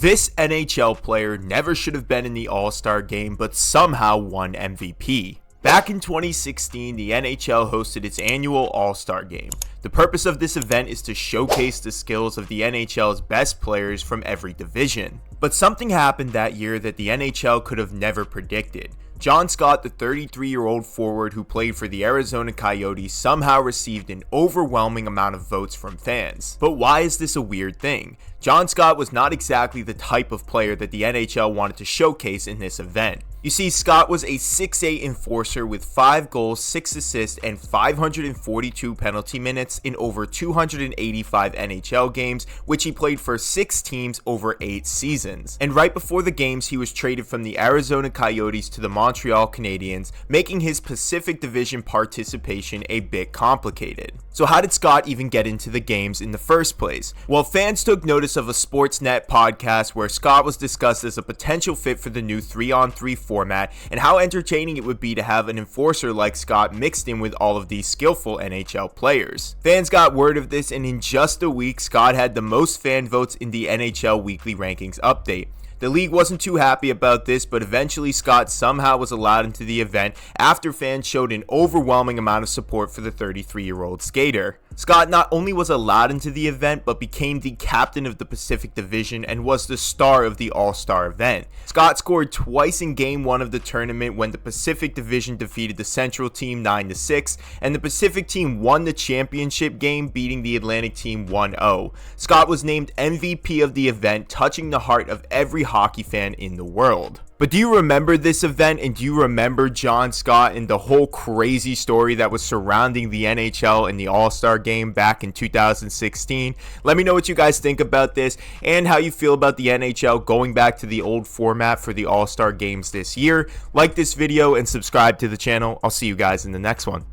This NHL player never should have been in the All-Star game, but somehow won MVP. Back in 2016, the NHL hosted its annual All-Star game. The purpose of this event is to showcase the skills of the NHL's best players from every division. But something happened that year that the NHL could have never predicted. John Scott, the 33-year-old forward who played for the Arizona Coyotes, somehow received an overwhelming amount of votes from fans. But why is this a weird thing? John Scott was not exactly the type of player that the NHL wanted to showcase in this event. You see, Scott was a 6'8" enforcer with 5 goals, 6 assists, and 542 penalty minutes in over 285 NHL games, which he played for 6 teams over 8 seasons. And right before the games, he was traded from the Arizona Coyotes to the Montreal Canadiens, making his Pacific Division participation a bit complicated. So how did Scott even get into the games in the first place? Well, fans took notice of a Sportsnet podcast where Scott was discussed as a potential fit for the new 3-on-3 format and how entertaining it would be to have an enforcer like Scott mixed in with all of these skillful NHL players. Fans got word of this, and in just a week, Scott had the most fan votes in the NHL Weekly Rankings update. The league wasn't too happy about this, but eventually Scott somehow was allowed into the event after fans showed an overwhelming amount of support for the 33-year-old skater. Scott not only was allowed into the event, but became the captain of the Pacific Division and was the star of the All-Star event. Scott scored twice in Game 1 of the tournament when the Pacific Division defeated the Central team 9-6, and the Pacific team won the championship game, beating the Atlantic team 1-0. Scott was named MVP of the event, touching the heart of every hockey fan in the world. But do you remember this event, and do you remember John Scott and the whole crazy story that was surrounding the NHL and the All-Star game back in 2016? Let me know what you guys think about this and how you feel about the NHL going back to the old format for the All-Star games this year. Like this video and subscribe to the channel. I'll see you guys in the next one.